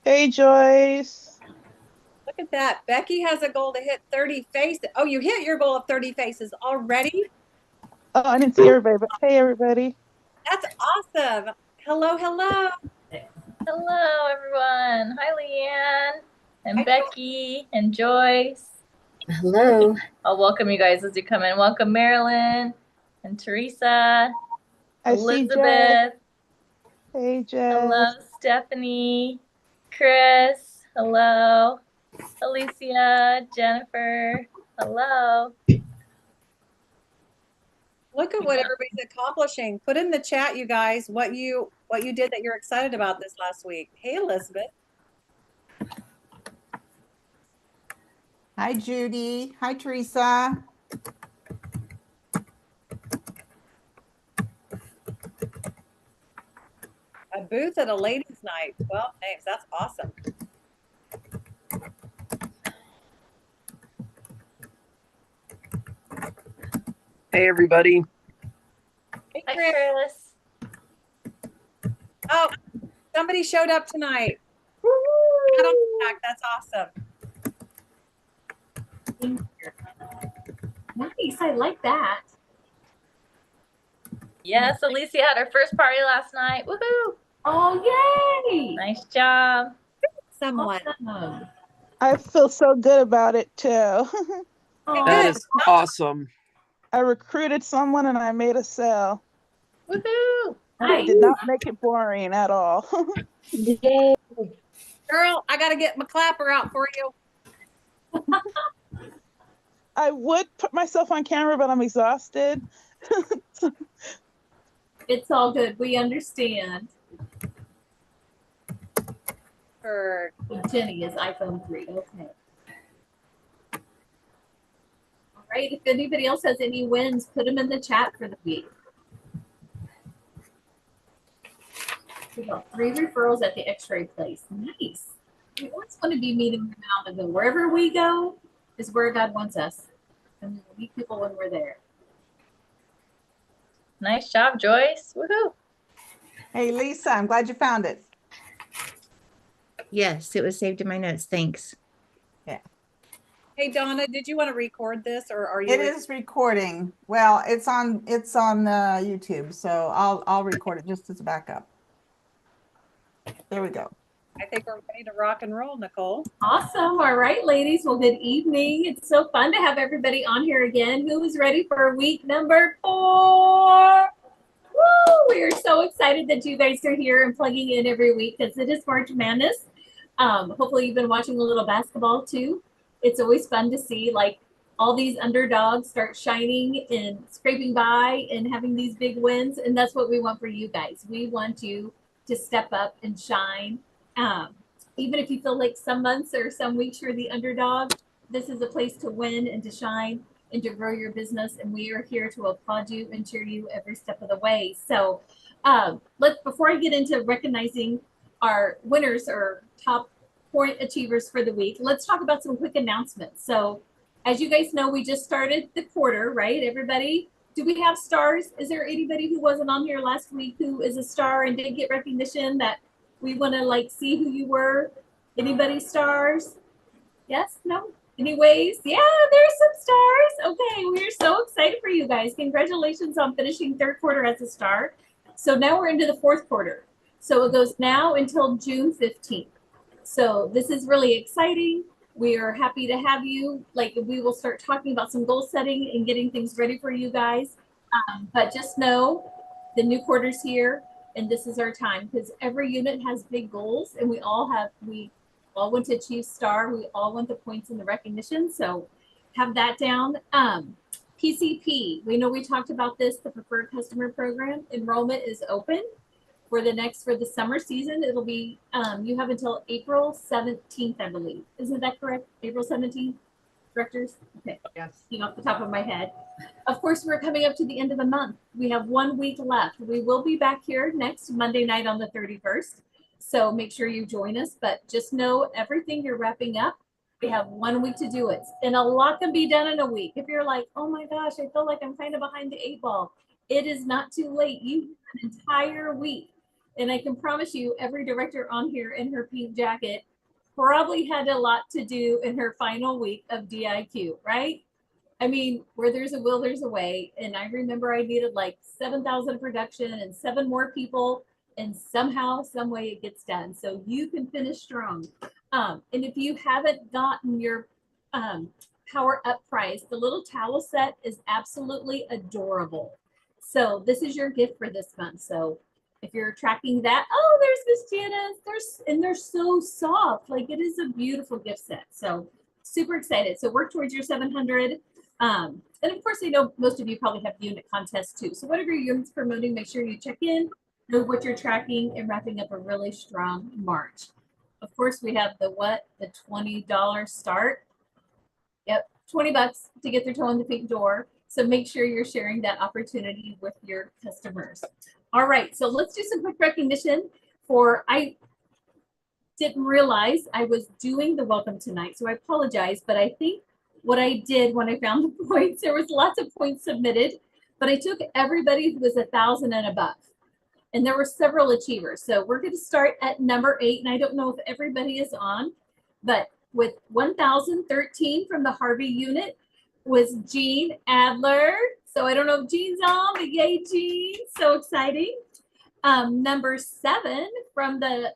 Hey Joyce. Look at that. Becky has a goal to hit 30 faces. Oh, you hit your goal of 30 faces already? Oh, I didn't see everybody, but hey everybody. That's awesome. Hello, hello. Hello, everyone. Hi, Leanne and Hi, Becky and Joyce. Hello. I'll welcome you guys as you come in. Welcome, Marilyn and Teresa, I see Jess. Elizabeth. Hey Hello, Jess. Stephanie, Chris. Hello, Alicia, Jennifer. Hello. Look at what everybody's accomplishing. Put in the chat, you guys, what you did that you're excited about this last week. Hey, Elizabeth. Hi, Judy. Hi, Teresa. A booth at a ladies' night. 12 names. That's awesome. Hey, everybody. Hey, Hi, Chris. Chris. Oh, somebody showed up tonight. That's awesome. Nice. I like that. Yes, Alicia had her first party last night. Woohoo! Oh, yay! Nice job. Someone. Awesome. I feel so good about it too. Oh, That is awesome. I recruited someone and I made a sale. Woohoo! I did not make it boring at all. yay. Girl, I got to get my clapper out for you. I would put myself on camera, but I'm exhausted. It's all good. We understand. For Jenny is iPhone 3. Okay. All right. If anybody else has any wins, put them in the chat for the week. We got 3 referrals at the X-ray place. Nice. We always want to be meeting them out of the wherever we go is where God wants us. And we'll meet people when we're there. Nice job, Joyce. Woohoo! Hey, Lisa, I'm glad you found it. Yes, it was saved in my notes. Thanks. Hey, Donna, did you want to record this or are you? It is recording. Well, it's on YouTube, so I'll record it just as a backup. There we go. I think we're ready to rock and roll, Nicole. Awesome. All right, ladies. Well, good evening. It's so fun to have everybody on here again. Who is ready for week number 4? Woo! We are so excited that you guys are here and plugging in every week because it is March Madness. Hopefully you've been watching a little basketball too. It's always fun to see like all these underdogs start shining and scraping by and having these big wins. And that's what we want for you guys. We want you to step up and shine. Even if you feel like some months or some weeks you're the underdog, this is a place to win and to shine and to grow your business. And we are here to applaud you and cheer you every step of the way. So before I get into recognizing our winners or top point achievers for the week, let's talk about some quick announcements. So as you guys know, we just started the quarter, right? Everybody, do we have stars? Is there anybody who wasn't on here last week who is a star and didn't get recognition that we want to like see who you were? Anybody stars? Yes? No? Anyways, yeah, there's some stars. Okay, we're so excited for you guys. Congratulations on finishing third quarter as a star. So now we're into the fourth quarter. So it goes now until June 15th. So this is really exciting. We are happy to have you. Like we will start talking about some goal setting and getting things ready for you guys. But just know the new quarter's here and this is our time because every unit has big goals and we all want to achieve star. We all want the points and the recognition. So have that down. PCP, we know we talked about this, the preferred customer program. Enrollment is open for the summer season. It'll be, you have until April 17th, I believe. Isn't that correct? April 17th, directors? Okay. Yes. Off the top of my head. Of course, we're coming up to the end of the month. We have 1 week left. We will be back here next Monday night on the 31st. So make sure you join us, but just know everything you're wrapping up. We have 1 week to do it. And a lot can be done in a week. If you're like, oh my gosh, I feel like I'm kind of behind the 8 ball. It is not too late. You have an entire week And I can promise you, every director on here in her pink jacket probably had a lot to do in her final week of DIQ, right? I mean, where there's a will, there's a way. And I remember I needed like 7,000 production and 7 more people, and somehow, some way it gets done. So you can finish strong. And if you haven't gotten your Power Up prize, the little towel set is absolutely adorable. So this is your gift for this month. So if you're tracking that, oh, there's Miss Janice. They're so soft. Like, it is a beautiful gift set. So super excited. So work towards your 700. And of course, I know most of you probably have unit contests too. So whatever your unit's promoting, make sure you check in, know what you're tracking, and wrapping up a really strong March. Of course, we have the $20 start. Yep, 20 bucks to get their toe in the pink door. So make sure you're sharing that opportunity with your customers. All right, so let's do some quick recognition I didn't realize I was doing the welcome tonight, so I apologize, but I think what I did when I found the points, there was lots of points submitted, but I took everybody who was 1,000 and above, and there were several achievers. So we're going to start at number 8, and I don't know if everybody is on, but with 1,013 from the Harvey unit was Jean Adler. So I don't know if Jean's on, but yay, Jean, so exciting. Number 7 from the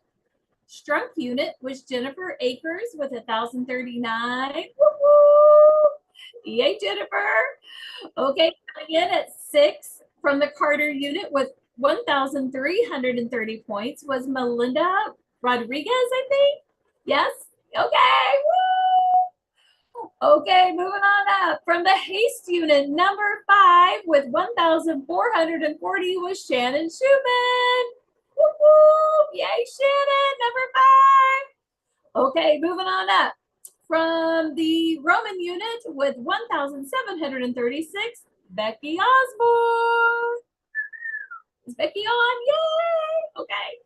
Strunk unit was Jennifer Akers with 1,039. Woo-hoo! Yay, Jennifer. Okay, coming in at 6 from the Carter unit with 1,330 points was Melinda Rodriguez, I think. Yes? Okay, woo! Okay, moving on up. From the Haste unit, number 5 with 1,440 was Shannon Schumann. Woo-hoo! Yay, Shannon, number 5. Okay, moving on up. From the Roman unit with 1,736, Becky Osborne. Is Becky on? Yay! Okay.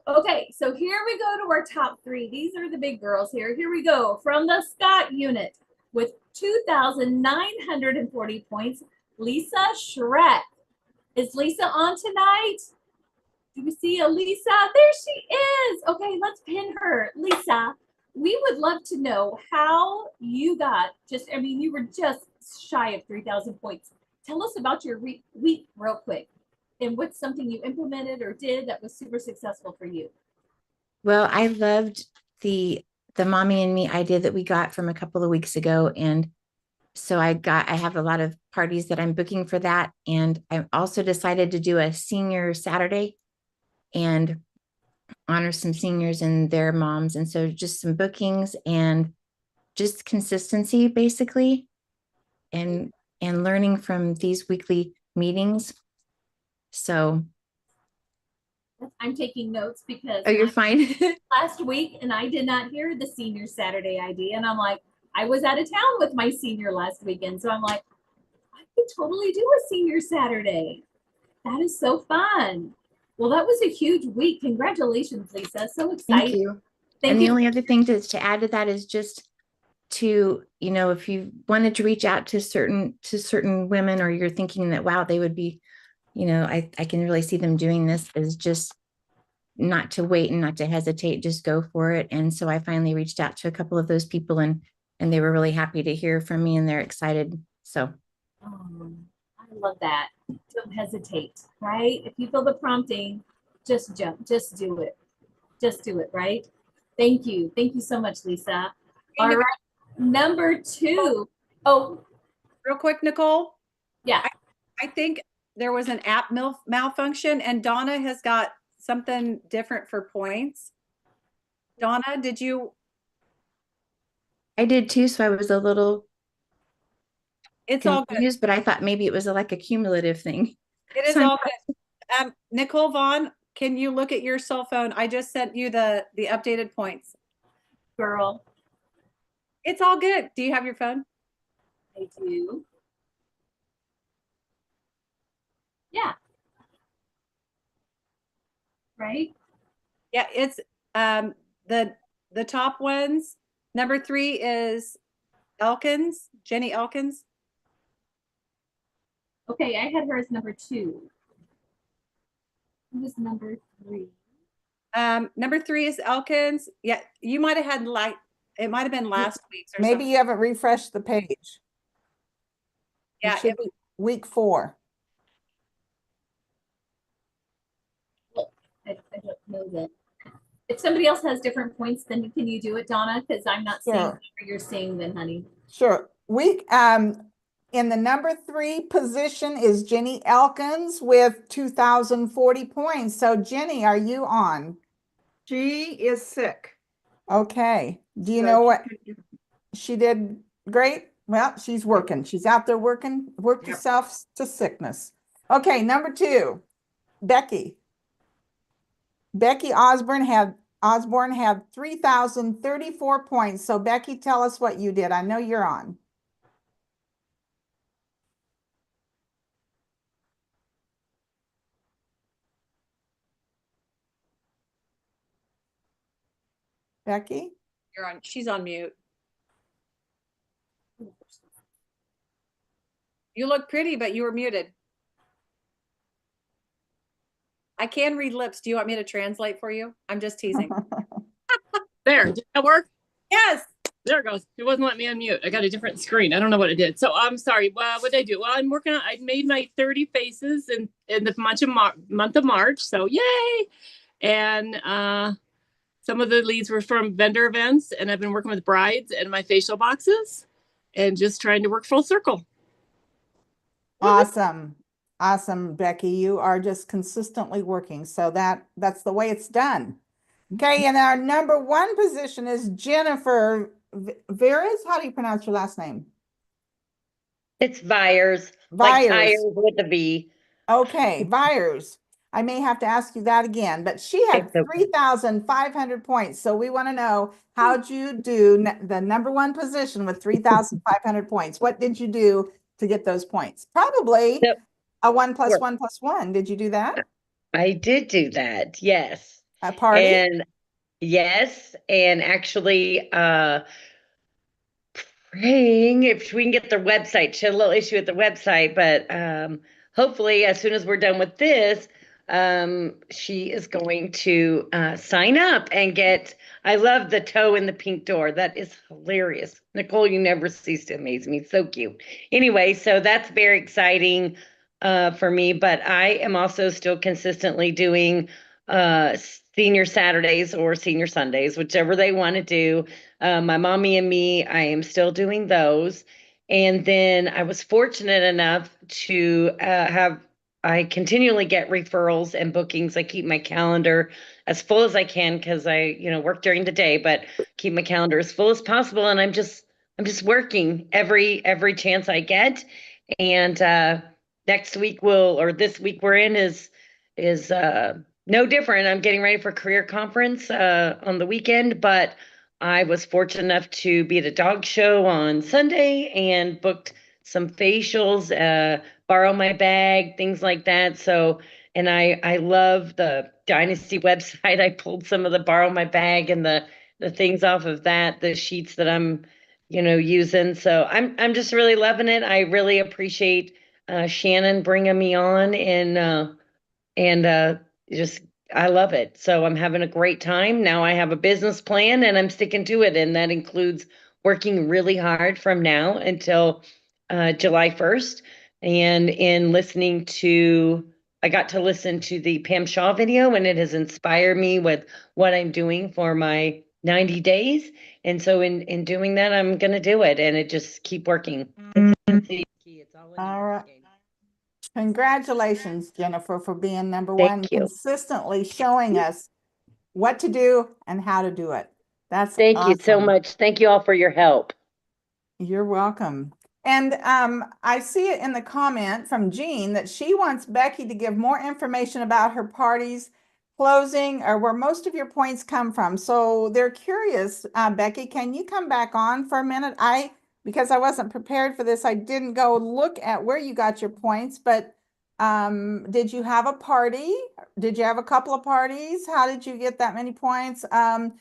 Okay, so here we go to our top 3. These are the big girls here. Here we go. From the Scott unit with 2,940 points, Lisa Schreck. Is Lisa on tonight? Do we see a Lisa? There she is. Okay, let's pin her. Lisa, we would love to know how you got you were just shy of 3,000 points. Tell us about your week real quick, and what's something you implemented or did that was super successful for you. Well, I loved the Mommy and Me idea that we got from a couple of weeks ago. And so I have a lot of parties that I'm booking for that. And I also decided to do a senior Saturday and honor some seniors and their moms. And so just some bookings and just consistency, basically, and learning from these weekly meetings. So I'm taking notes because you're fine. last week, and I did not hear the senior Saturday idea. And I'm like, I was out of town with my senior last weekend. So I'm like, I could totally do a senior Saturday. That is so fun. Well, that was a huge week. Congratulations, Lisa. So excited. Thank you. Thank The you. only other thing to add to that is just to, if you wanted to reach out to certain women, or you're thinking that, wow, they would be, I can really see them doing this, is just not to wait and not to hesitate, just go for it. And so I finally reached out to a couple of those people, and they were really happy to hear from me, and they're excited. So I love that. Don't hesitate, right? If you feel the prompting, just jump, just do it. Just do it, right? Thank you. Thank you so much, Lisa. All right. Number 2. Oh, Real quick, Nicole. yeah. I think there was an app malfunction, and Donna has got something different for points. Donna, did you? I did too. So I was a little It's all good. confused, but I thought maybe it was like a cumulative thing. It is So all good. Nicole Vaughn, can you look at your cell phone? I just sent you the updated points. Girl, It's all good. Do you have your phone? I do. Yeah. Right? Yeah, it's the top ones. Number 3 is Elkins, Jenny Elkins. Okay, I had her as number 2. Who was number 3? Number 3 is Elkins. Yeah, you might have had like, it might have been last week's or Maybe something. you haven't refreshed the page. Yeah, It should be week 4. I don't know that. If somebody else has different points, then can you do it, Donna? Because I'm not seeing Sure. whatever you're seeing then, honey. Sure. In the number 3 position is Jenny Elkins with 2,040 points. So Jenny, are you on? She is sick. Okay. Do you so know she what couldn't do- she did? Great. Well, she's working. She's out there working, worked Yep. herself to sickness. Okay, number 2, Becky. Becky Osborne had 3,034 points. So Becky, tell us what you did. I know you're on. Becky? you're on. She's on mute. You look pretty, but you were muted. I can read lips. Do you want me to translate for you? I'm just teasing. There, did that work? Yes. There it goes. It wasn't letting me unmute. I got a different screen. I don't know what it did. So I'm sorry. Well, what did I do? Well, I'm working on, I made my 30 faces in the month of March. So yay. And some of the leads were from vendor events, and I've been working with brides and my facial boxes and just trying to work full circle. Awesome. Awesome, Becky. You are just consistently working. So that's the way it's done. Okay, and our number 1 position is Jennifer Veras. How do you pronounce your last name? It's Vyers, like Vyers. tires with a V. Okay, Vyers. I may have to ask you that again, but she had It's okay. 3,500 points. So we want to know, how'd you do the number 1 position with 3,500 points? What did you do to get those points? Probably Yep. a 1 + Sure. 1 + 1. Did you do that? I did do that, yes. A party? And yes, and actually praying if we can get their website. She had a little issue with the website, but hopefully as soon as we're done with this, she is going to sign up and get, I love the toe in the pink door. That is hilarious. Nicole, you never cease to amaze me. So cute. Anyway, so that's very exciting for me, but I am also still consistently doing senior Saturdays or senior Sundays, whichever they want to do. My mommy and me, I am still doing those. And then I was fortunate enough to I continually get referrals and bookings. I keep my calendar as full as I can because I, work during the day, but keep my calendar as full as possible. And I'm just working every chance I get. And next week this week we're in is no different. I'm getting ready for career conference on the weekend, but I was fortunate enough to be at a dog show on Sunday and booked some facials, borrow my bag, things like that. So, and I love the Dynasty website. I pulled some of the borrow my bag and the things off of that, the sheets that I'm, using. So I'm just really loving it. I really appreciate Shannon bringing me on and just I love it. So I'm having a great time. Now I have a business plan and I'm sticking to it. And that includes working really hard from now until July 1st. And in I got to listen to the Pam Shaw video, and it has inspired me with what I'm doing for my 90 days. And so in doing that, I'm going to do it, and it just keep working. It's All right. Congratulations, Jennifer, for being number 1, Thank you. consistently showing us what to do and how to do it. That's Thank you so awesome. much. Thank you all for your help. You're welcome. And I see it in the comment from Jean that she wants Becky to give more information about her parties closing or where most of your points come from. So they're curious. Becky, can you come back on for a minute? Because I wasn't prepared for this, I didn't go look at where you got your points, but did you have a party? Did you have a couple of parties? How did you get that many points? What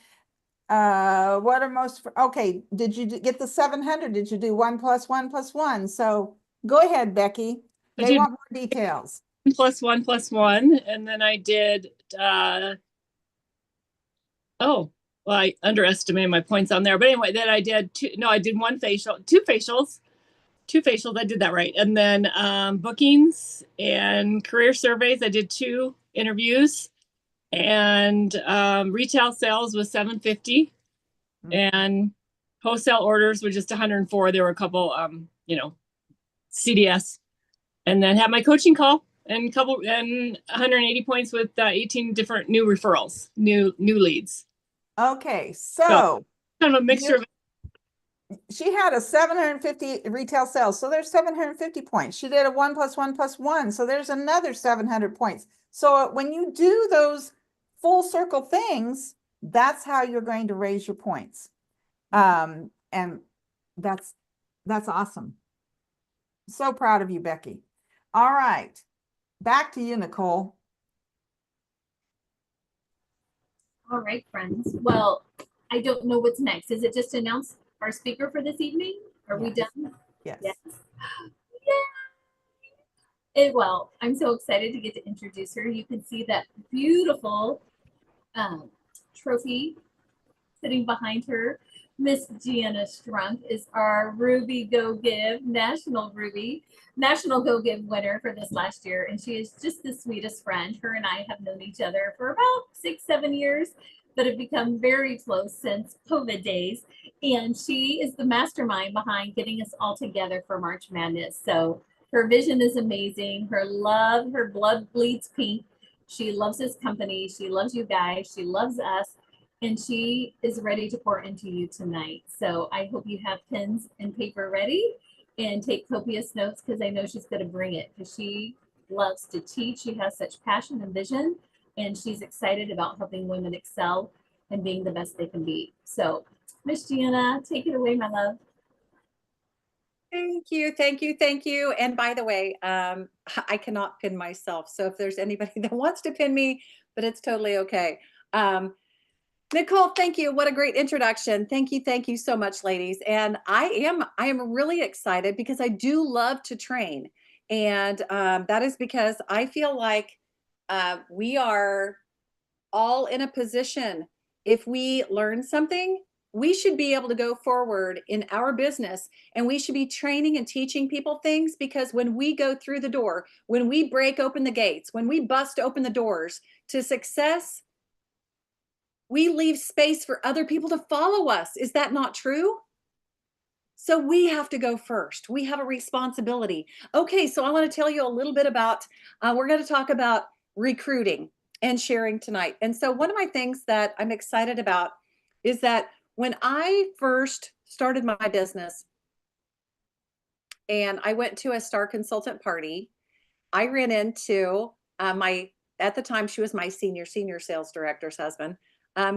are okay, did you get the 700? Did you do 1 + 1 + 1? So go ahead, Becky. They want more details. 1 + 1 + 1. And then I did Oh, well, I underestimated my points on there. But anyway, then I did I did two facials. I did that right. And then bookings and career surveys. I did 2 interviews, and retail sales was 750, and wholesale orders were just 104. There were a couple, CDS, and then had my coaching call and 180 points with 18 different new referrals, new leads. Okay, so kind of a mixture of. She had a 750 retail sales, so there's 750 points. She did a 1 + 1 + 1, so there's another 700 points. So when you do those full circle things, that's how you're going to raise your points. And that's awesome. So proud of you, Becky. All right, back to you, Nicole. All right, friends. Well, I don't know what's next. Is it just to announce our speaker for this evening? Are we done? Yes. Yay! Well, I'm so excited to get to introduce her. You can see that beautiful trophy sitting behind her. Miss Gianna Strunk is our Ruby Go Give National Go Give winner for this last year. And she is just the sweetest friend. Her and I have known each other for about 6-7 years, but have become very close since COVID days. And she is the mastermind behind getting us all together for March Madness. So her vision is amazing. Her blood bleeds pink. She loves this company. She loves you guys. She loves us. And she is ready to pour into you tonight. So I hope you have pens and paper ready and take copious notes, because I know she's going to bring it, because she loves to teach. She has such passion and vision, and she's excited about helping women excel and being the best they can be. So Miss Gianna, take it away, my love. Thank you, thank you, thank you. And by the way, I cannot pin myself. So if there's anybody that wants to pin me, but it's totally okay. Nicole, thank you. What a great introduction. Thank you so much, ladies. And I am really excited because I do love to train. And that is because I feel like we are all in a position. If we learn something, we should be able to go forward in our business, and we should be training and teaching people things, because when we go through the door, when we break open the gates, when we bust open the doors to success, we leave space for other people to follow us. Is that not true? So we have to go first. We have a responsibility. Okay, so I want to tell you a little bit about, we're going to talk about recruiting and sharing tonight. And so one of my things that I'm excited about is that when I first started my business and I went to a Star Consultant party, I ran into at the time, she was my senior sales director's husband,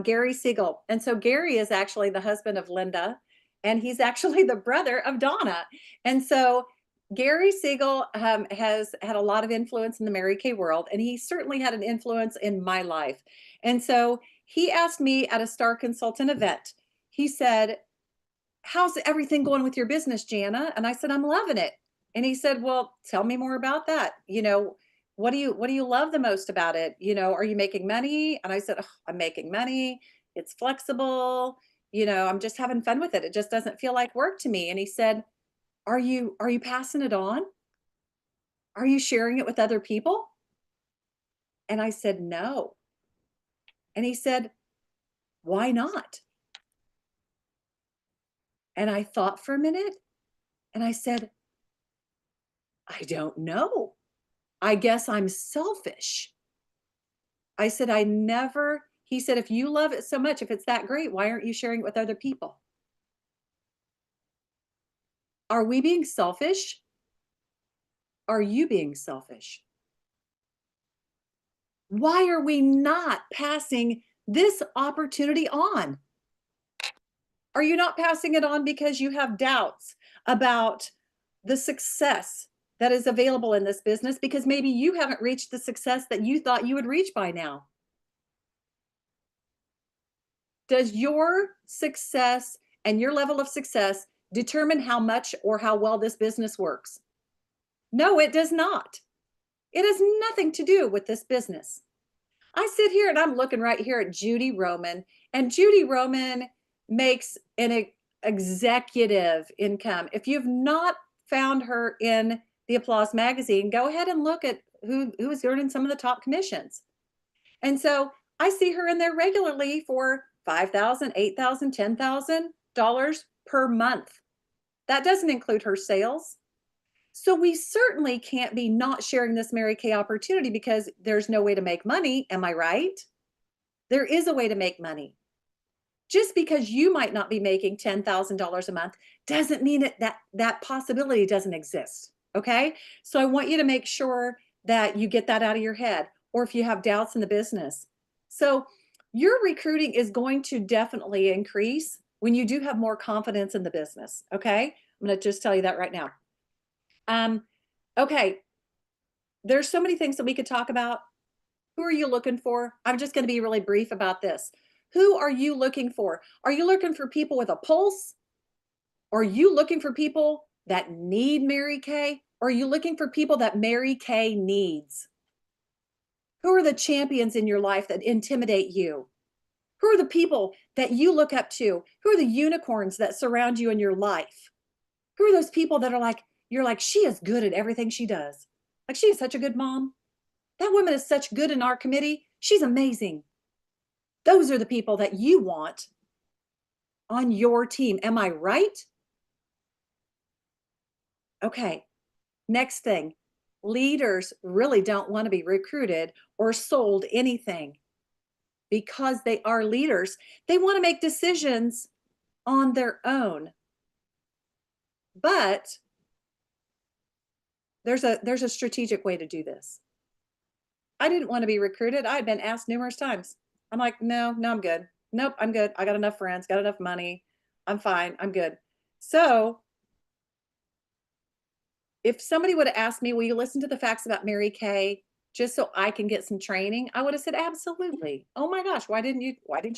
Gary Siegel. And so Gary is actually the husband of Linda, and he's actually the brother of Donna. And so Gary Siegel has had a lot of influence in the Mary Kay world, and he certainly had an influence in my life. And so he asked me at a Star Consultant event, he said, "How's everything going with your business, Jana?" And I said, "I'm loving it." And he said, "Well, tell me more about that. What do you love the most about it? Are you making money?" And I said, "Oh, I'm making money. It's flexible. I'm just having fun with it. It just doesn't feel like work to me." And he said, Are you passing it on? Are you sharing it with other people?" And I said, "No." And he said, "Why not?" And I thought for a minute, and I said, "I don't know. I guess I'm selfish." I said, he said, "If you love it so much, if it's that great, why aren't you sharing it with other people?" Are we being selfish? Are you being selfish? Why are we not passing this opportunity on? Are you not passing it on because you have doubts about the success that is available in this business, because maybe you haven't reached the success that you thought you would reach by now? Does your success and your level of success determine how much or how well this business works? No, it does not. It has nothing to do with this business. I sit here and I'm looking right here at Judy Roman, And Judy Roman makes an executive income. If you've not found her in the Applause magazine, go ahead and look at who is earning some of the top commissions. And so I see her in there regularly for $5,000, $8,000, $10,000 per month. That doesn't include her sales. So we certainly can't be not sharing this Mary Kay opportunity because there's no way to make money. Am I right? There is a way to make money. Just because you might not be making $10,000 a month doesn't mean that possibility doesn't exist. Okay. So I want you to make sure that you get that out of your head, or if you have doubts in the business. So your recruiting is going to definitely increase when you do have more confidence in the business. Okay. I'm going to just tell you that right now. Okay. There's so many things that we could talk about. Who are you looking for? I'm just going to be really brief about this. Who are you looking for? Are you looking for people with a pulse? Are you looking for people that need Mary Kay? Or are you looking for people that Mary Kay needs? Who are the champions in your life that intimidate you? Who are the people that you look up to? Who are the unicorns that surround you in your life? Who are those people that are like, you're like, she is good at everything she does. Like, she is such a good mom. That woman is such good in our committee. She's amazing. Those are the people that you want on your team. Am I right? Okay. Next thing, leaders really don't want to be recruited or sold anything because they are leaders. They want to make decisions on their own. But there's a strategic way to do this. I didn't want to be recruited. I had been asked numerous times. I'm like, no, I'm good. Nope, I'm good. I got enough friends, got enough money. I'm fine. I'm good. So if somebody would have asked me, will you listen to the facts about Mary Kay just so I can get some training? I would have said, absolutely. Oh my gosh, why didn't you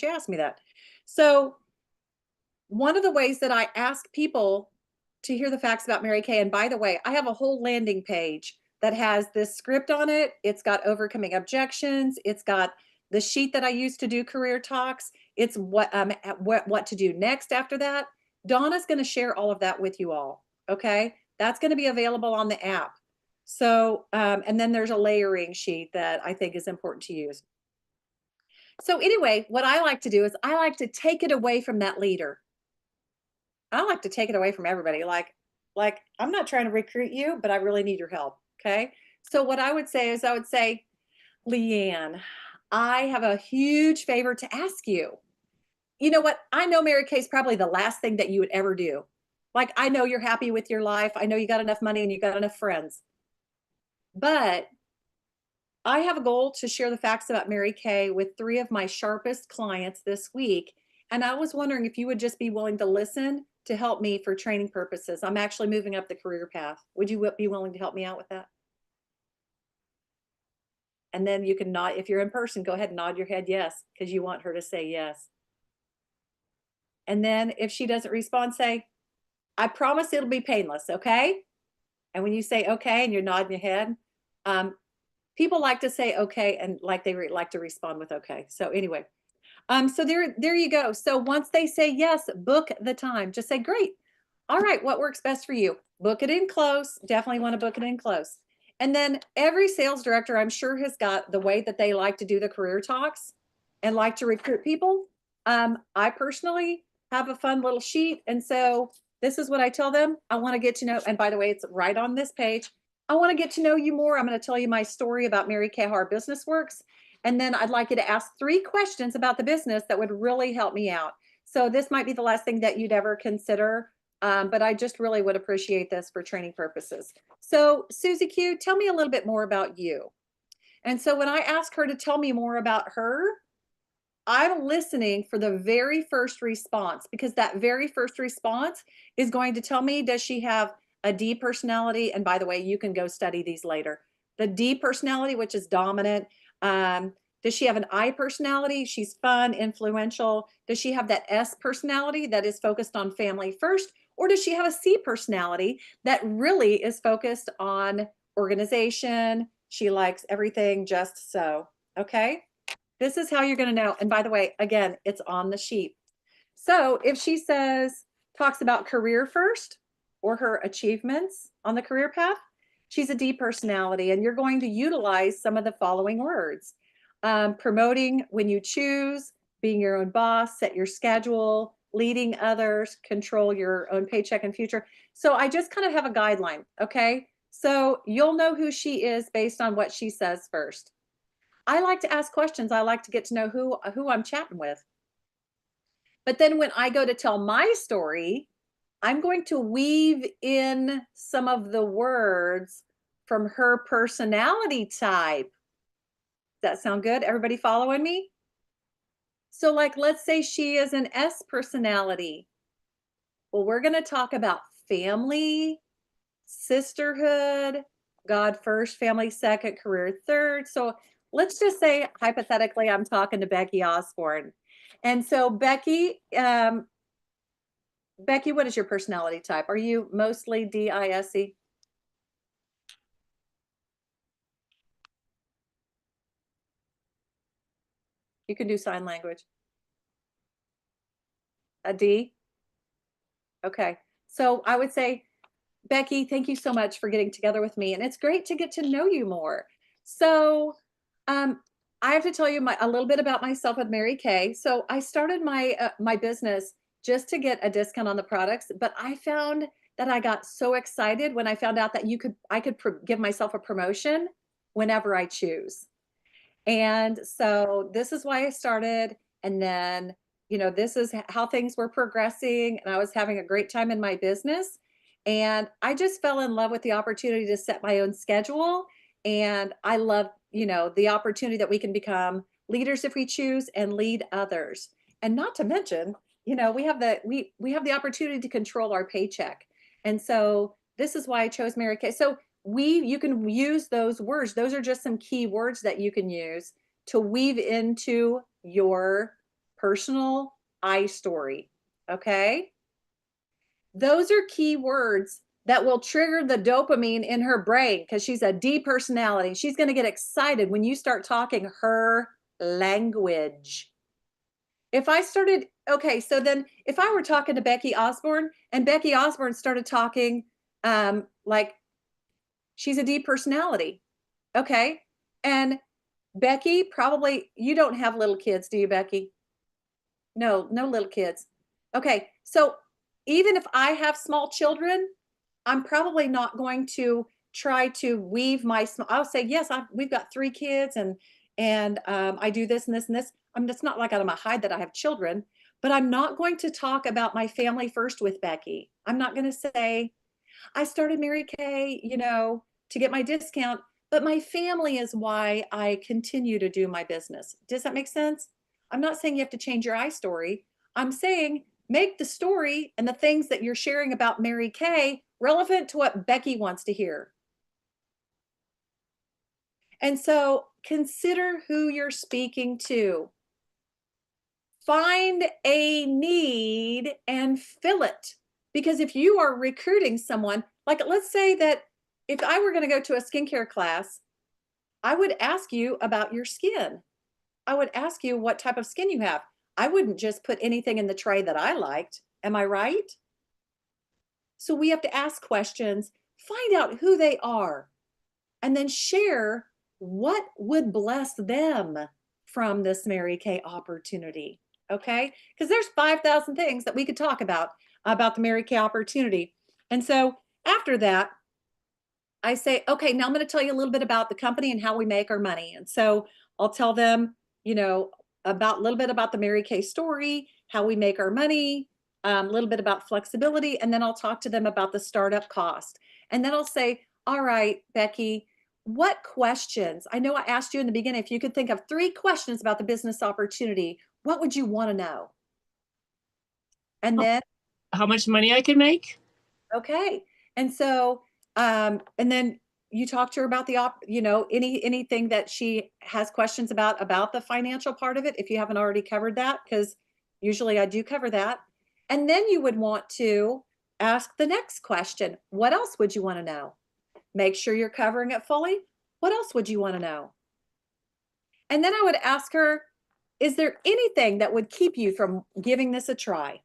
ask me that? So one of the ways that I ask people to hear the facts about Mary Kay, and by the way, I have a whole landing page that has this script on it. It's got overcoming objections. It's got the sheet that I use to do career talks. It's what to do next after that. Donna's going to share all of that with you all. Okay. That's going to be available on the app. So, and then there's a layering sheet that I think is important to use. So anyway, what I like to do is I like to take it away from that leader. I like to take it away from everybody. Like I'm not trying to recruit you, but I really need your help. Okay. So what I would say is I would say, Leanne, I have a huge favor to ask you. You know what? I know Mary Kay is probably the last thing that you would ever do. Like, I know you're happy with your life. I know you got enough money and you got enough friends. But I have a goal to share the facts about Mary Kay with 3 of my sharpest clients this week. And I was wondering if you would just be willing to listen to help me for training purposes. I'm actually moving up the career path. Would you be willing to help me out with that? And then you can nod, if you're in person, go ahead and nod your head yes, because you want her to say yes. And then if she doesn't respond, say, I promise it'll be painless, okay? And when you say okay and you're nodding your head, people like to say okay and like they like to respond with okay. So anyway, so there you go. So once they say yes, book the time. Just say, great. All right, what works best for you? Book it in close. Definitely want to book it in close. And then every sales director, I'm sure, has got the way that they like to do the career talks and like to recruit people. I personally have a fun little sheet. And so this is what I tell them. I want to get to know, and by the way, it's right on this page. I want to get to know you more. I'm going to tell you my story about Mary Kay, how our business works. And then I'd like you to ask 3 questions about the business that would really help me out. So this might be the last thing that you'd ever consider, but I just really would appreciate this for training purposes. So Susie Q, tell me a little bit more about you. And so when I ask her to tell me more about her, I'm listening for the very first response, because that very first response is going to tell me, does she have a D personality? And by the way, you can go study these later. The D personality, which is dominant. Does she have an I personality? She's fun, influential. Does she have that S personality that is focused on family first? Or does she have a C personality that really is focused on organization? She likes everything just so. Okay. This is how you're going to know. And by the way, again, it's on the sheet. So if she says, talks about career first or her achievements on the career path, she's a D personality, and you're going to utilize some of the following words. Promoting when you choose, being your own boss, set your schedule, leading others, control your own paycheck and future. So I just kind of have a guideline, okay? So you'll know who she is based on what she says first. I like to ask questions. I like to get to know who I'm chatting with. But then when I go to tell my story, I'm going to weave in some of the words from her personality type. Does that sound good? Everybody following me? So like, let's say she is an S personality. Well, we're going to talk about family, sisterhood, God first, family second, career third. So let's just say, hypothetically, I'm talking to Becky Osborne. And so Becky, Becky, what is your personality type? Are you mostly D-I-S-E? You can do sign language. A D? Okay. So I would say, Becky, thank you so much for getting together with me. And it's great to get to know you more. So I have to tell you a little bit about myself with Mary Kay. So I started my business just to get a discount on the products, but I found that I got so excited when I found out that I could give myself a promotion whenever I choose. And so this is why I started. And then, you know, this is how things were progressing, and I was having a great time in my business. And I just fell in love with the opportunity to set my own schedule. And I love, you know, the opportunity that we can become leaders if we choose and lead others. And not to mention, you know, we have the opportunity to control our paycheck. And so this is why I chose Mary Kay. So you can use those words. Those are just some key words that you can use to weave into your personal I story. Okay. Those are key words that will trigger the dopamine in her brain, because she's a D personality. She's going to get excited when you start talking her language. If I started, okay, so then if I were talking to Becky Osborne and Becky Osborne started talking like she's a D personality, okay, and Becky, probably, you don't have little kids, do you, Becky? No little kids. Okay, so even if I have small children, I'm probably not going to try to weave I'll say, yes, we've got 3 kids and I do this and this and this. It's not like I'm gonna hide that I have children, but I'm not going to talk about my family first with Becky. I'm not going to say, I started Mary Kay, you know, to get my discount, but my family is why I continue to do my business. Does that make sense? I'm not saying you have to change your I story. I'm saying make the story and the things that you're sharing about Mary Kay relevant to what Becky wants to hear. And so consider who you're speaking to. Find a need and fill it. Because if you are recruiting someone, like let's say that if I were going to go to a skincare class, I would ask you about your skin. I would ask you what type of skin you have. I wouldn't just put anything in the tray that I liked. Am I right? So we have to ask questions, find out who they are, and then share what would bless them from this Mary Kay opportunity. Okay? Because there's 5,000 things that we could talk about the Mary Kay opportunity. And so after that, I say, okay, now I'm going to tell you a little bit about the company and how we make our money. And so I'll tell them, you know, a little bit about the Mary Kay story, how we make our money, a little bit about flexibility, and then I'll talk to them about the startup cost. And then I'll say, all right, Becky, what questions? I know I asked you in the beginning, if you could think of 3 questions about the business opportunity, what would you want to know? And then How much money I can make? Okay. And so, and then you talk to her about anything that she has questions about the financial part of it, if you haven't already covered that, because usually I do cover that. And then you would want to ask the next question. What else would you want to know? Make sure you're covering it fully. What else would you want to know? And then I would ask her, is there anything that would keep you from giving this a try?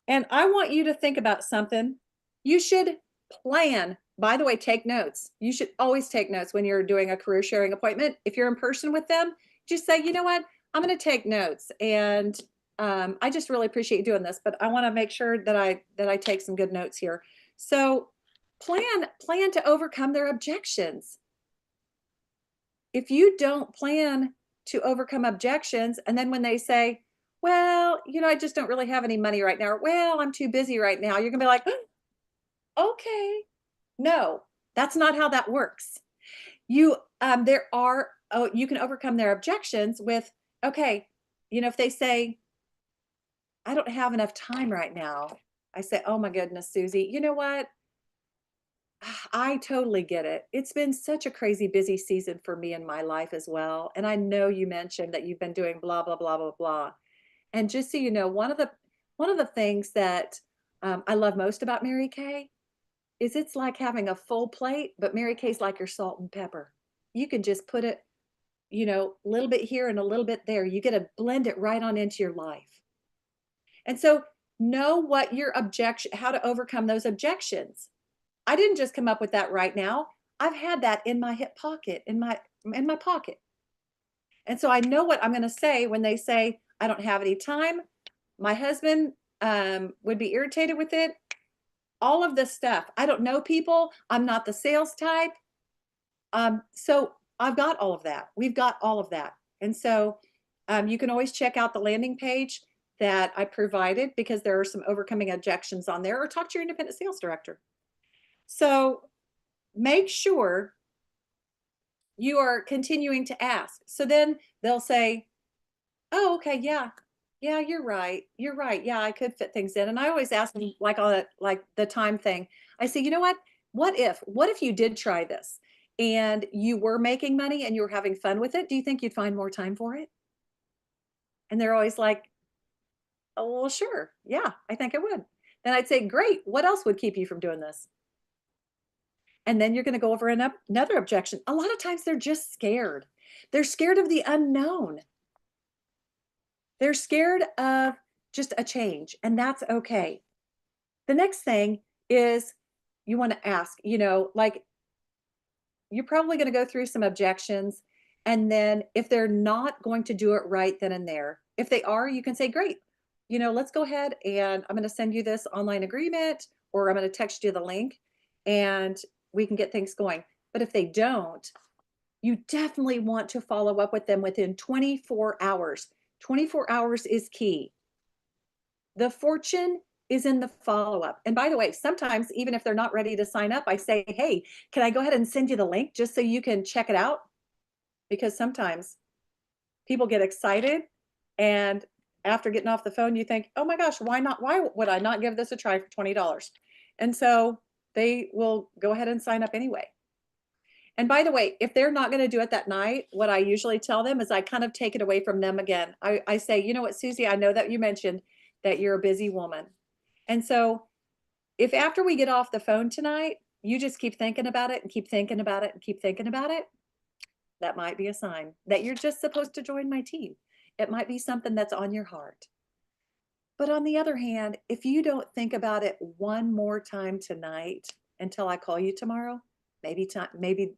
And I want you to think about something. You should plan. By the way, take notes. You should always take notes when you're doing a career sharing appointment. If you're in person with them, just say, you know what, I'm going to take notes. And I just really appreciate you doing this, but I want to make sure that I take some good notes here. So plan to overcome their objections. If you don't plan to overcome objections, and then when they say, well, you know, I just don't really have any money right now, or, well, I'm too busy right now, you're gonna be like, okay, no, that's not how that works. You you can overcome their objections with, okay, you know, if they say, I don't have enough time right now, I say, oh my goodness, Susie, you know what? I totally get it. It's been such a crazy busy season for me in my life as well. And I know you mentioned that you've been doing blah, blah, blah, blah, blah. And just so you know, one of the things that I love most about Mary Kay is it's like having a full plate, but Mary Kay's like your salt and pepper. You can just put it, you know, a little bit here and a little bit there. You get to blend it right on into your life. And so know what your how to overcome those objections. I didn't just come up with that right now. I've had that in my hip pocket, in my pocket. And so I know what I'm going to say when they say, I don't have any time. My husband would be irritated with it. All of this stuff. I don't know people. I'm not the sales type. So I've got all of that. We've got all of that. And so you can always check out the landing page that I provided, because there are some overcoming objections on there, or talk to your independent sales director. So make sure you are continuing to ask. So then they'll say, oh, okay, yeah, you're right. You're right. Yeah, I could fit things in. And I always ask them, like on like the time thing. I say, you know what? What if you did try this and you were making money and you were having fun with it? Do you think you'd find more time for it? And they're always like, oh, well, sure. Yeah, I think I would. Then I'd say, great. What else would keep you from doing this? And then you're going to go over another objection. A lot of times they're just scared. They're scared of the unknown. They're scared of just a change, and that's okay. The next thing is you want to ask, you know, like, you're probably going to go through some objections. And then if they're not going to do it right then and there, if they are, you can say, great, you know, let's go ahead and I'm going to send you this online agreement, or I'm going to text you the link, and we can get things going. But if they don't, you definitely want to follow up with them within 24 hours. 24 hours is key. The fortune is in the follow-up. And by the way, sometimes even if they're not ready to sign up, I say, hey, can I go ahead and send you the link just so you can check it out? Because sometimes people get excited, and after getting off the phone, you think, oh my gosh, why not? Why would I not give this a try for $20? And so they will go ahead and sign up anyway. And by the way, if they're not going to do it that night, what I usually tell them is I kind of take it away from them again. I say, you know what, Susie, I know that you mentioned that you're a busy woman. And so if after we get off the phone tonight, you just keep thinking about it and keep thinking about it and keep thinking about it, that might be a sign that you're just supposed to join my team. It might be something that's on your heart. But on the other hand, if you don't think about it one more time tonight until I call you tomorrow, maybe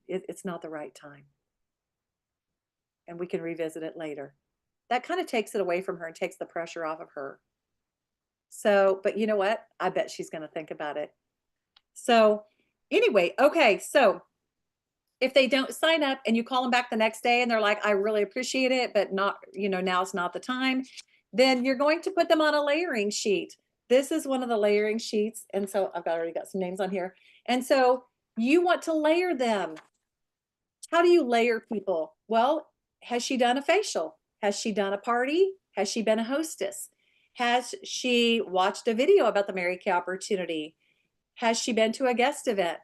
it's not the right time. And we can revisit it later. That kind of takes it away from her and takes the pressure off of her. So, but you know what? I bet she's going to think about it. So anyway, okay. So if they don't sign up and you call them back the next day and they're like, I really appreciate it, but not, you know, now's not the time, then you're going to put them on a layering sheet. This is one of the layering sheets. And so I've already got some names on here. And so you want to layer them. How do you layer people? Well, has she done a facial? Has she done a party? Has she been a hostess? Has she watched a video about the Mary Kay opportunity? Has she been to a guest event?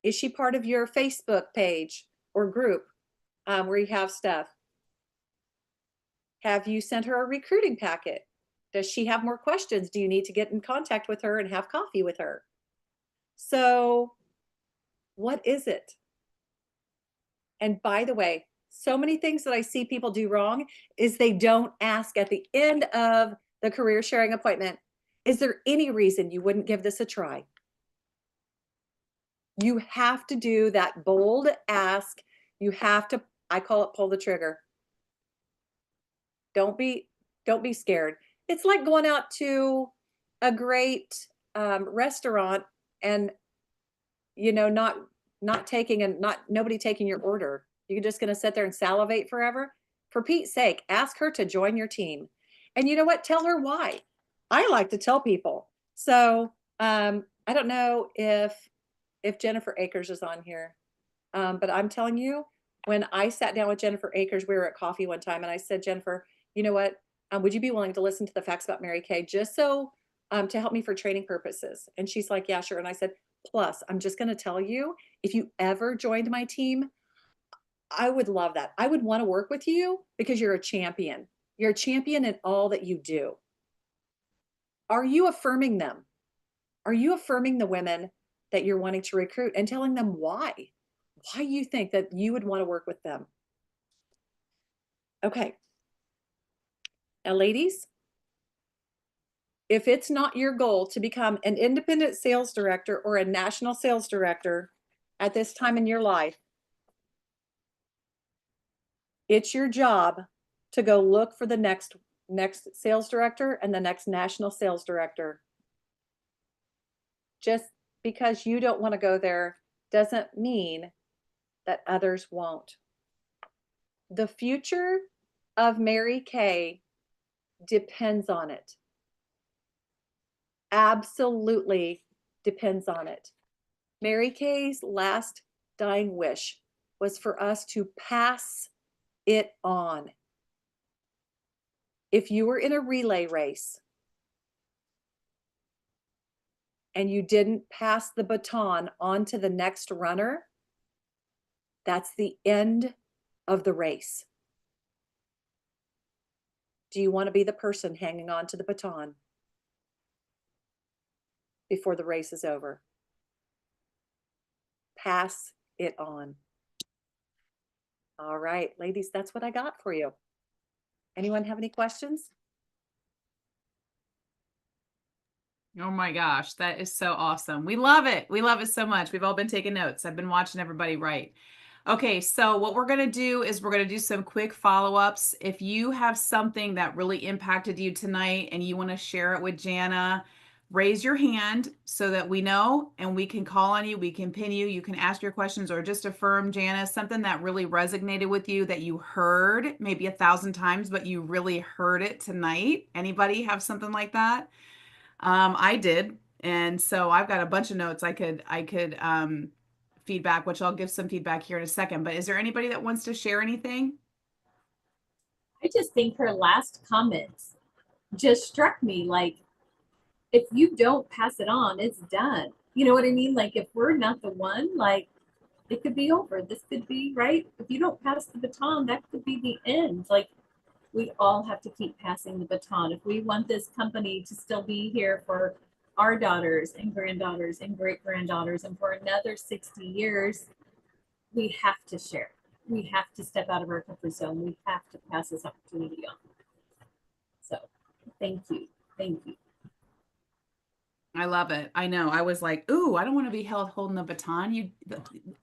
Is she part of your Facebook page or group where you have stuff? Have you sent her a recruiting packet? Does she have more questions? Do you need to get in contact with her and have coffee with her? So what is it? And by the way, so many things that I see people do wrong is they don't ask at the end of the career sharing appointment, is there any reason you wouldn't give this a try? You have to do that bold ask. You have to, I call it pull the trigger. Don't be scared. It's like going out to a great restaurant and, you know, not taking and nobody taking your order. You're just going to sit there and salivate forever. For Pete's sake, ask her to join your team. And you know what? Tell her why. I like to tell people. So I don't know if Jennifer Akers is on here, but I'm telling you, when I sat down with Jennifer Akers, we were at coffee one time, and I said, Jennifer, you know what? Would you be willing to listen to the facts about Mary Kay just so to help me for training purposes? And she's like, yeah, sure. And I said, plus, I'm just going to tell you, if you ever joined my team, I would love that. I would want to work with you because you're a champion. You're a champion in all that you do. Are you affirming them? Are you affirming the women that you're wanting to recruit and telling them why you think that you would want to work with them? Okay. Now, ladies, if it's not your goal to become an independent sales director or a national sales director at this time in your life, it's your job to go look for the next sales director and the next national sales director. Just because you don't want to go there doesn't mean that others won't. The future of Mary Kay depends on it. Absolutely depends on it. Mary Kay's last dying wish was for us to pass it on. If you were in a relay race and you didn't pass the baton on to the next runner, that's the end of the race. Do you want to be the person hanging on to the baton before the race is over? Pass it on. All right, ladies, that's what I got for you. Anyone have any questions? Oh my gosh, that is so awesome. We love it. We love it so much. We've all been taking notes. I've been watching everybody write. Okay, so what we're going to do is we're going to do some quick follow-ups. If you have something that really impacted you tonight and you want to share it with Jana, raise your hand so that we know and we can call on you, we can pin you, you can ask your questions or just affirm Jana, something that really resonated with you that you heard maybe 1,000 times, but you really heard it tonight. Anybody have something like that? I did. And so I've got a bunch of notes I could feedback, which I'll give some feedback here in a second, but is there anybody that wants to share anything? I just think her last comments just struck me like, if you don't pass it on, it's done. You know what I mean? Like if we're not the one, like it could be over. This could be, right? If you don't pass the baton, that could be the end. Like we all have to keep passing the baton. If we want this company to still be here for our daughters and granddaughters and great-granddaughters and for another 60 years, we have to share. We have to step out of our comfort zone. We have to pass this opportunity on. So thank you. Thank you. I love it. I know. I was like, ooh, I don't want to be held holding the baton.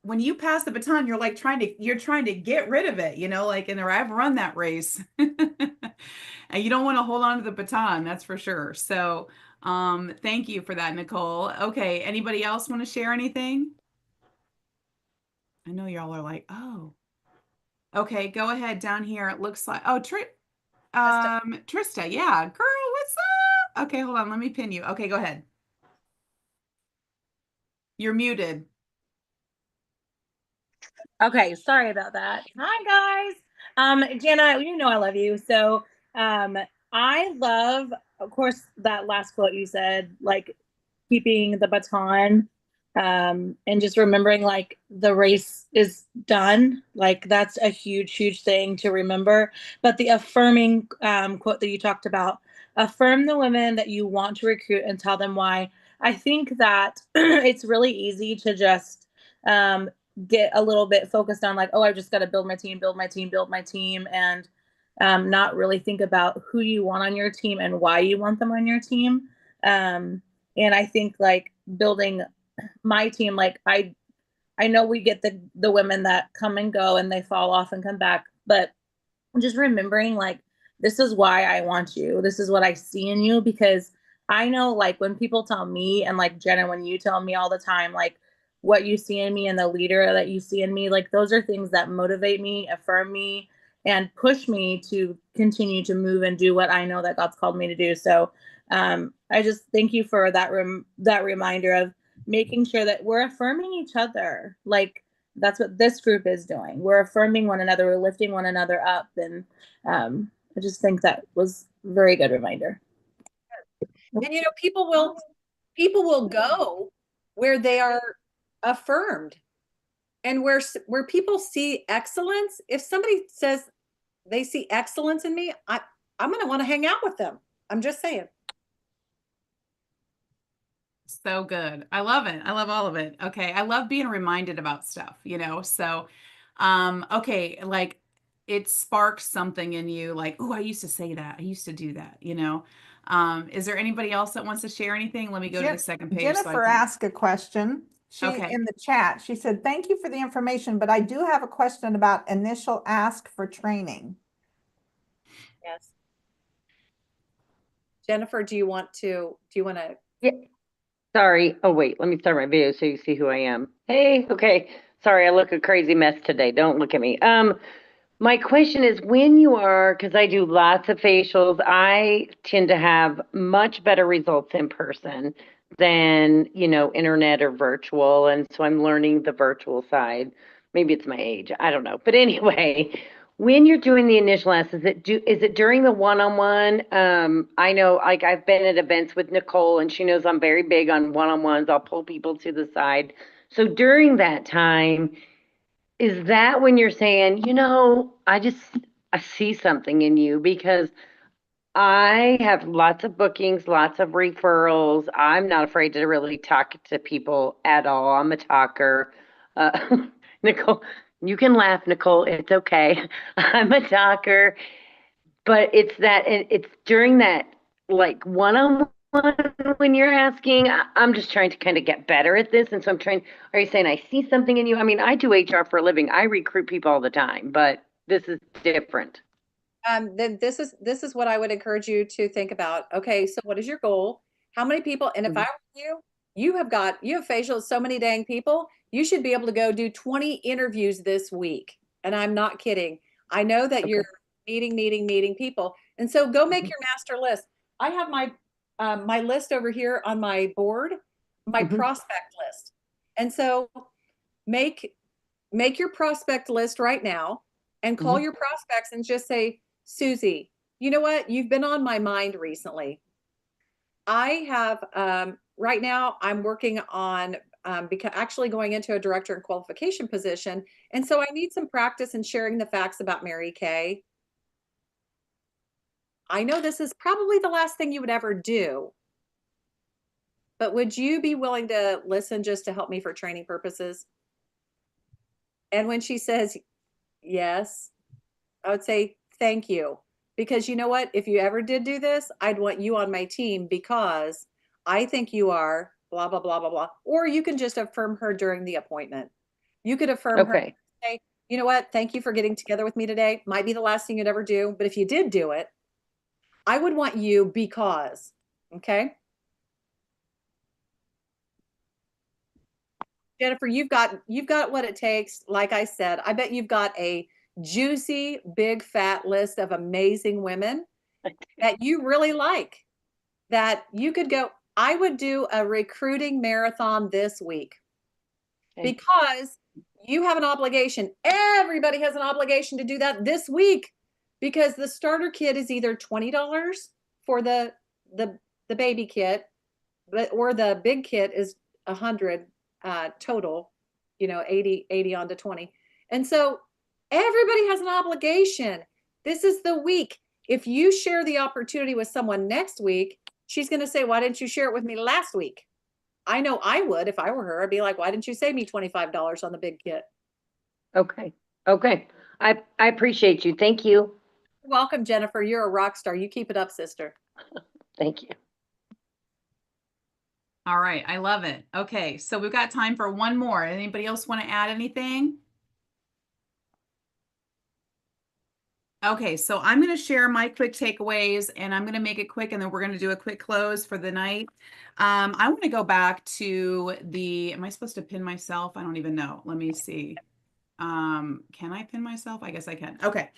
When you pass the baton, you're like trying to get rid of it, you know, like, and I've run that race and you don't want to hold on to the baton. That's for sure. So, thank you for that, Nicole. Okay. Anybody else want to share anything? I know y'all are like, oh, okay, go ahead down here. It looks like, oh, Trista. Yeah. Girl, what's up? Okay. Hold on. Let me pin you. Okay. Go ahead. You're muted. Okay, sorry about that. Hi guys. Jana, you know I love you. So I love, of course, that last quote you said, like keeping the baton and just remembering like the race is done. Like that's a huge, huge thing to remember. But the affirming quote that you talked about, affirm the women that you want to recruit and tell them why. I think that it's really easy to just get a little bit focused on like, oh, I've just got to build my team, and not really think about who you want on your team and why you want them on your team. And I think like building my team, like I know we get the women that come and go and they fall off and come back, but just remembering like, this is why I want you. This is what I see in you, because I know like when people tell me, and like Jenna, when you tell me all the time, like what you see in me and the leader that you see in me, like those are things that motivate me, affirm me, and push me to continue to move and do what I know that God's called me to do. So I just thank you for that that reminder of making sure that we're affirming each other. Like that's what this group is doing. We're affirming one another, we're lifting one another up. And I just think that was a very good reminder. And you know, people will go where they are affirmed, and where people see excellence. If somebody says they see excellence in me, I'm going to want to hang out with them. I'm just saying. So good. I love it. I love all of it. Okay. I love being reminded about stuff, you know? So, okay. Like it sparks something in you like, oh, I used to say that. I used to do that, you know? Is there anybody else that wants to share anything? Let me go to the second page. Jennifer asked a question. In the chat, she said, thank you for the information, but I do have a question about initial ask for training. Yes. Jennifer, do you want to? Yeah. Sorry. Oh, wait, let me start my video so you see who I am. Hey, okay. Sorry, I look a crazy mess today. Don't look at me. My question is, when you are, because I do lots of facials, I tend to have much better results in person than, you know, internet or virtual. And so I'm learning the virtual side. Maybe it's my age. I don't know. But anyway, when you're doing the initial ask, is it during the one-on-one? I know, like, I've been at events with Nicole, and she knows I'm very big on one-on-ones. I'll pull people to the side. So during that time, is that when you're saying, you know, I see something in you? Because I have lots of bookings, lots of referrals. I'm not afraid to really talk to people at all. I'm a talker. Nicole, you can laugh, Nicole. It's okay. I'm a talker. But it's during that like one-on-one when you're asking. I'm just trying to kind of get better at this. And so are you saying I see something in you? I mean, I do HR for a living. I recruit people all the time, but this is different. Then this is what I would encourage you to think about. Okay, so what is your goal? How many people? And if I were you have facials, so many dang people, you should be able to go do 20 interviews this week. And I'm not kidding. I know that you're meeting people. And so go make your master list. I have my list over here on my board, my prospect list. And so make your prospect list right now and call your prospects and just say, Susie, you know what? You've been on my mind recently. I have, right now I'm working on actually going into a director and qualification position. And so I need some practice in sharing the facts about Mary Kay. I know this is probably the last thing you would ever do, but would you be willing to listen just to help me for training purposes? And when she says yes, I would say, thank you. Because you know what? If you ever did do this, I'd want you on my team because I think you are blah, blah, blah, blah, blah. Or you can just affirm her during the appointment. You could affirm her and say, you know what? Thank you for getting together with me today. Might be the last thing you'd ever do. But if you did do it, I would want you because, okay? Jennifer, you've got what it takes. Like I said, I bet you've got a juicy, big, fat list of amazing women that you really like, that you could go. I would do a recruiting marathon this week because you have an obligation. Everybody has an obligation to do that this week because the starter kit is either $20 for the baby kit, or the big kit is $100 total, you know, 80 onto 20. And so everybody has an obligation. This is the week. If you share the opportunity with someone next week, she's going to say, why didn't you share it with me last week? I know I would if I were her. I'd be like, why didn't you save me $25 on the big kit? Okay. Okay. I appreciate you. Thank you. Welcome, Jennifer. You're a rock star. You keep it up, sister. Thank you. All right. I love it. Okay. So we've got time for one more. Anybody else want to add anything? Okay, so I'm going to share my quick takeaways and I'm going to make it quick and then we're going to do a quick close for the night. I want to go back to am I supposed to pin myself? I don't even know. Let me see. Can I pin myself? I guess I can. Okay.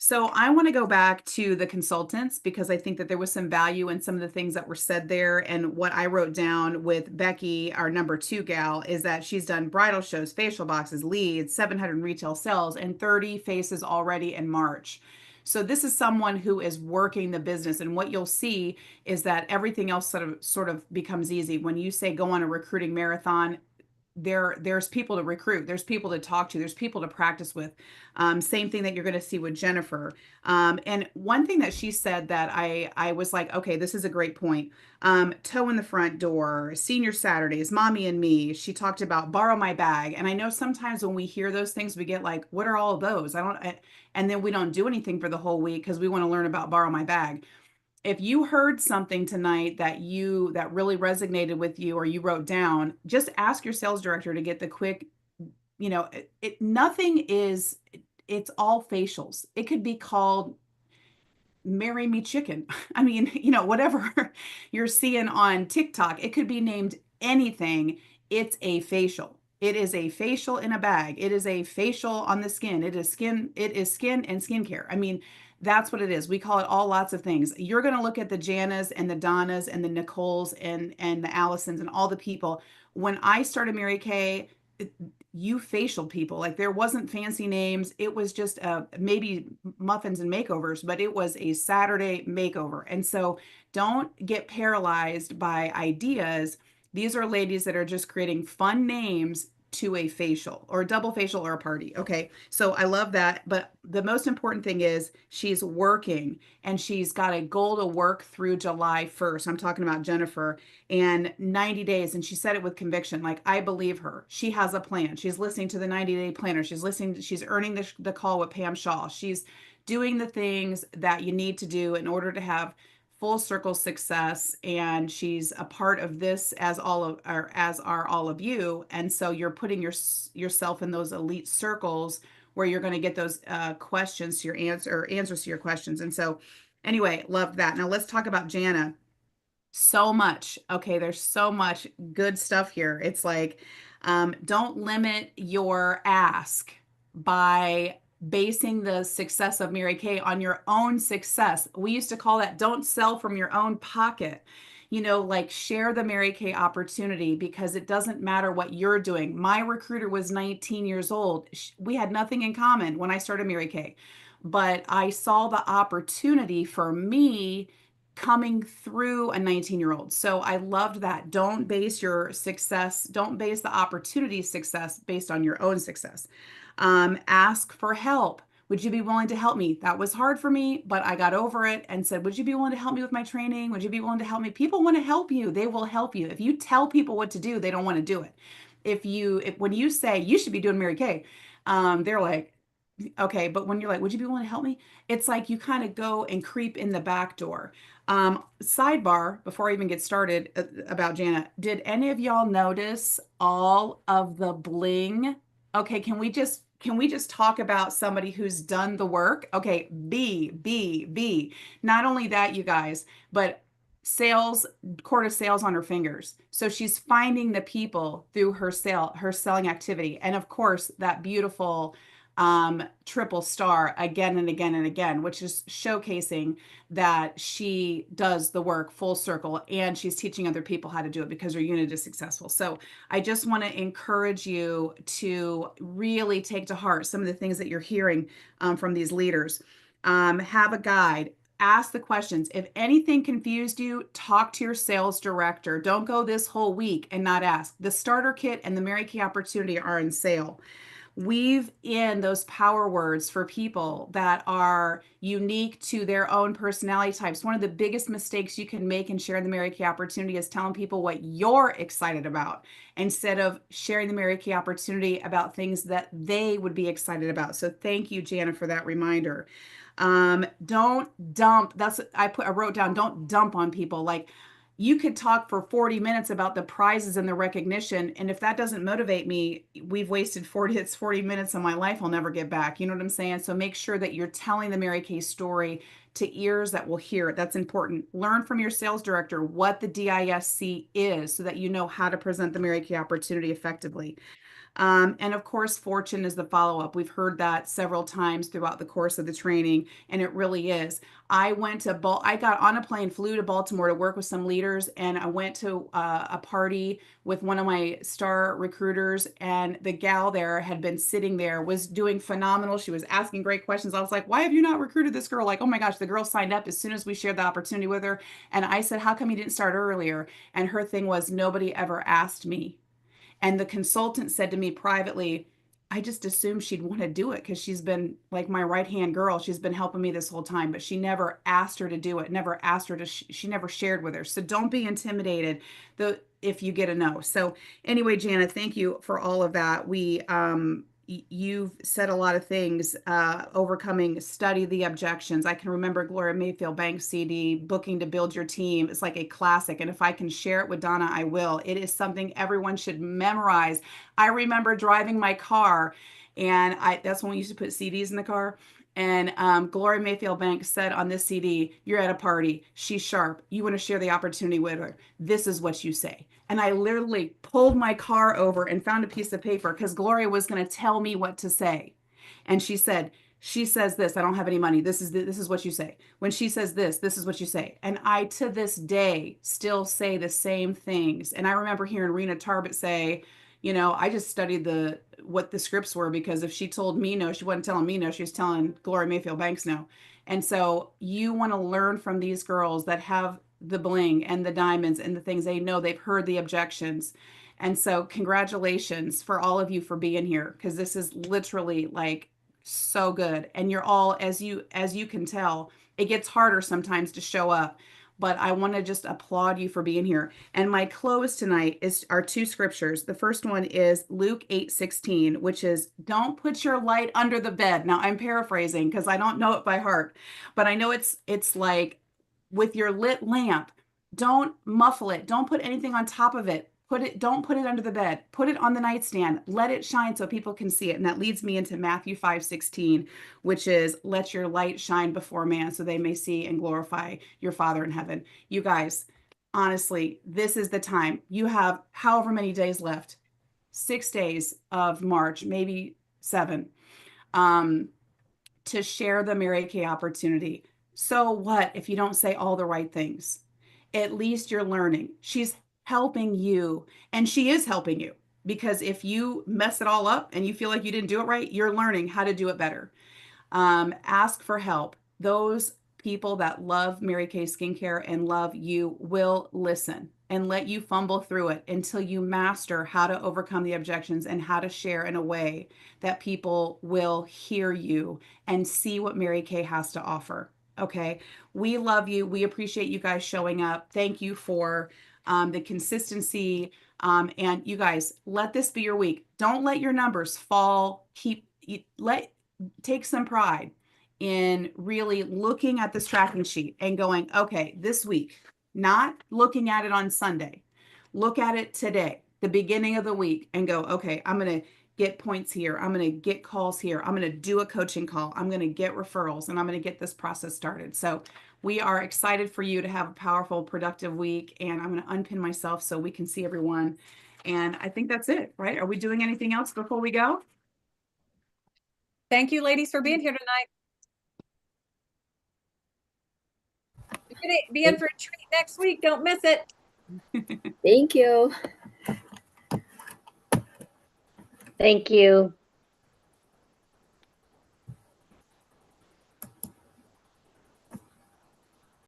So I want to go back to the consultants because I think that there was some value in some of the things that were said there. And what I wrote down with Becky, our number 2 gal, is that she's done bridal shows, facial boxes, leads, 700 retail sales, and 30 faces already in March. So this is someone who is working the business. And what you'll see is that everything else sort of becomes easy. When you say go on a recruiting marathon, there's people to recruit, there's people to talk to, there's people to practice with. Same thing that you're going to see with Jennifer. And one thing that she said that I was like, okay, this is a great point. Toe in the front door, senior Saturdays, mommy and me. She talked about borrow my bag. And I know sometimes when we hear those things, we get like, what are all of those? And then we don't do anything for the whole week because we want to learn about borrow my bag. If you heard something tonight that really resonated with you or you wrote down, just ask your sales director to get the quick, it's all facials. It could be called Marry Me Chicken. I mean, whatever you're seeing on TikTok, it could be named anything. It's a facial. It is a facial in a bag. It is a facial on the skin. It is skin and skincare. I mean, that's what it is. We call it all lots of things. You're going to look at the Janas and the Donnas and the Nicoles and the Allisons and all the people. When I started Mary Kay, you facial people, like there wasn't fancy names. It was just maybe muffins and makeovers, but it was a Saturday makeover. And so don't get paralyzed by ideas. These are ladies that are just creating fun names to a facial or a double facial or a party. Okay. So I love that. But the most important thing is she's working and she's got a goal to work through July 1st. I'm talking about Jennifer and 90 days. And she said it with conviction. Like, I believe her. She has a plan. She's listening to the 90-day planner. She's earning the call with Pam Shaw. She's doing the things that you need to do in order to have full circle success, and she's a part of this as are all of you. And so you're putting yourself in those elite circles where you're going to get those questions to your answers to your questions. And so anyway, love that. Now let's talk about Jana. So much. Okay, there's so much good stuff here. It's like, don't limit your ask by basing the success of Mary Kay on your own success. We used to call that don't sell from your own pocket. Like share the Mary Kay opportunity because it doesn't matter what you're doing. My recruiter was 19 years old. We had nothing in common when I started Mary Kay, but I saw the opportunity for me coming through a 19-year-old. So I loved that. Don't base your success, don't base the opportunity success based on your own success. Ask for help. Would you be willing to help me? That was hard for me, but I got over it and said, would you be willing to help me with my training? Would you be willing to help me? People want to help you. They will help you. If you tell people what to do, they don't want to do it. When you say you should be doing Mary Kay, they're like, okay. But when you're like, would you be willing to help me? It's like you kind of go and creep in the back door. Sidebar, before I even get started about Jana, did any of y'all notice all of the bling? Okay, can we just talk about somebody who's done the work? Okay, B. Not only that, you guys, but cord of sales on her fingers. So she's finding the people through her selling activity. And of course, that beautiful triple star again and again and again, which is showcasing that she does the work full circle and she's teaching other people how to do it because her unit is successful. So I just want to encourage you to really take to heart some of the things that you're hearing from these leaders. Have a guide. Ask the questions. If anything confused you, talk to your sales director. Don't go this whole week and not ask. The starter kit and the Mary Kay opportunity are in sale. weave in those power words for people that are unique to their own personality types. One of the biggest mistakes you can make in sharing the Mary Kay opportunity is telling people what you're excited about instead of sharing the Mary Kay opportunity about things that they would be excited about. So thank you, Jana, for that reminder. Don't dump. I wrote down, don't dump on people. Like, you could talk for 40 minutes about the prizes and the recognition. And if that doesn't motivate me, we've wasted 40 minutes of my life I'll never get back. You know what I'm saying? So make sure that you're telling the Mary Kay story to ears that will hear it. That's important. Learn from your sales director what the DISC is so that you know how to present the Mary Kay opportunity effectively. And of course, fortune is the follow-up. We've heard that several times throughout the course of the training, and it really is. I got on a plane, flew to Baltimore to work with some leaders, and I went to a party with one of my star recruiters, and the gal there had been sitting there, was doing phenomenal. She was asking great questions. I was like, why have you not recruited this girl? Like, oh my gosh, the girl signed up as soon as we shared the opportunity with her. And I said, how come you didn't start earlier? And her thing was, nobody ever asked me. And the consultant said to me privately, I just assumed she'd want to do it because she's been like my right-hand girl. She's been helping me this whole time, but she never asked her to do it, never asked her to, she never shared with her. So don't be intimidated if you get a no. So anyway, Jana, thank you for all of that. You've said a lot of things, overcoming, study the objections. I can remember Gloria Mayfield Banks CD, Booking to Build Your Team. It's like a classic. And if I can share it with Donna, I will. It is something everyone should memorize. I remember driving my car, and that's when we used to put CDs in the car. And Gloria Mayfield Banks said on this CD, you're at a party, she's sharp, you want to share the opportunity with her, this is what you say. And I literally pulled my car over and found a piece of paper because Gloria was going to tell me what to say. And she said, she says this, I don't have any money, this is what you say. When she says this is what you say. And I, to this day, still say the same things. And I remember hearing Rena Tarbett say, you know, I just studied what the scripts were, because if she told me no, she wasn't telling me no, she was telling Gloria Mayfield Banks no. And so you want to learn from these girls that have the bling and the diamonds and the things they know. They've heard the objections. And so congratulations for all of you for being here, because this is literally like so good. And you're all, as you can tell, it gets harder sometimes to show up. But I want to just applaud you for being here. And my close tonight are two scriptures. The first one is Luke 8:16, which is, don't put your light under the bed. Now I'm paraphrasing because I don't know it by heart, but I know it's like with your lit lamp, don't muffle it. Don't put anything on top of it. Don't put it under the bed. Put it on the nightstand. Let it shine so people can see it. And that leads me into Matthew 5:16, which is, let your light shine before man so they may see and glorify your Father in heaven. You guys, honestly, this is the time. You have however many days left, 6 days of March, maybe 7, to share the Mary Kay opportunity. So what if you don't say all the right things? At least you're learning. She's helping you, and she is helping you, because if you mess it all up and you feel like you didn't do it right, you're learning how to do it better. Ask for help. Those people that love Mary Kay Skincare and love you will listen and let you fumble through it until you master how to overcome the objections and how to share in a way that people will hear you and see what Mary Kay has to offer. Okay, we love you. We appreciate you guys showing up. Thank you for the consistency. And you guys, let this be your week. Don't let your numbers fall. Take some pride in really looking at this tracking sheet and going, okay, this week, not looking at it on Sunday, look at it today, the beginning of the week, and go, okay, I'm going to get points here. I'm going to get calls here. I'm going to do a coaching call. I'm going to get referrals, and I'm going to get this process started. So we are excited for you to have a powerful, productive week. And I'm going to unpin myself so we can see everyone. And I think that's it, right? Are we doing anything else before we go? Thank you, ladies, for being here tonight. You're going to be in for a treat next week. Don't miss it. Thank you. Thank you.